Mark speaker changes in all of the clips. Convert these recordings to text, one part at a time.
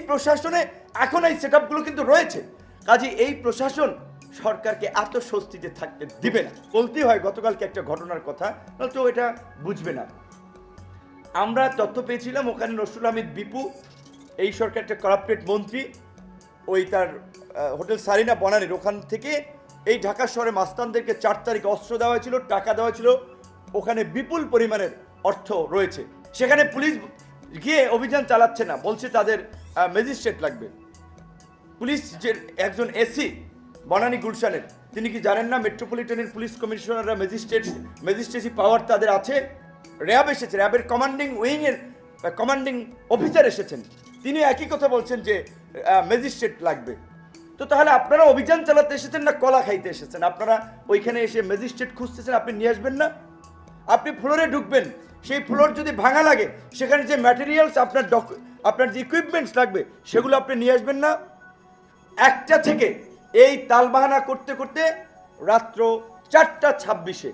Speaker 1: প্রশাসনে এখন এই সেটআপগুলো কিন্তু রয়েছে। কাজে এই প্রশাসন সরকারকে এত স্বস্তিতে থাকতে দিবে না। বলতেই হয় গতকালকে একটা ঘটনার কথা, তো এটা বুঝবে না। আমরা তথ্য পেয়েছিলাম ওখানে নসরুল হামিদ বিপু, এই সরকার একটা করাপ্টেড মন্ত্রী, ওই তার হোটেল সারিনা বনানীর ওখান থেকে এই ঢাকা শহরে মাস্তানদেরকে 4 তারিখ অস্ত্র দেওয়া হয়েছিল, টাকা দেওয়া হয়েছিল, ওখানে বিপুল পরিমাণের অর্থ রয়েছে। সেখানে পুলিশ গিয়ে অভিযান চালাচ্ছে না, বলছে তাদের ম্যাজিস্ট্রেট লাগবে। পুলিশ যে একজন এসি বনানী গুলশানের, তিনি কি জানেন না মেট্রোপলিটনের পুলিশ কমিশনাররা ম্যাজিস্ট্রেসি পাওয়ার তাদের আছে? র্যাব এসেছে, র্যাবের কমান্ডিং উইংয়ের কমান্ডিং অফিসার এসেছেন, তিনি একই কথা বলছেন যে ম্যাজিস্ট্রেট লাগবে। তো তাহলে আপনারা অভিযান চালাতে এসেছেন না কলা খাইতে এসেছেন? আপনারা ওইখানে এসে ম্যাজিস্ট্রেট খুঁজতেছেন, আপনি নিয়ে আসবেন না? আপনি ফ্লোরে ঢুকবেন, সেই ফ্লোর যদি ভাঙা লাগে সেখানে যে ম্যাটেরিয়ালস আপনার যে ইকুইপমেন্টস লাগবে সেগুলো আপনি নিয়ে আসবেন না? একটা থেকে এই তালবাহানা করতে করতে রাত্র 4:26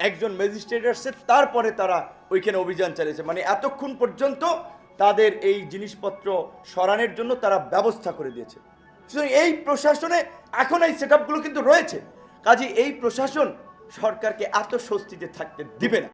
Speaker 1: একজন ম্যাজিস্ট্রেট আসছে, তারপরে তারা ওইখানে অভিযান চালিয়েছে। মানে এতক্ষণ পর্যন্ত তাদের এই জিনিসপত্র সরানোর জন্য তারা ব্যবস্থা করে দিয়েছে। সুতরাং এই প্রশাসনে এখন এই সেটআপগুলো কিন্তু রয়েছে। কাজে এই প্রশাসন সরকারকে এত স্বস্তিতে থাকতে দিবে না।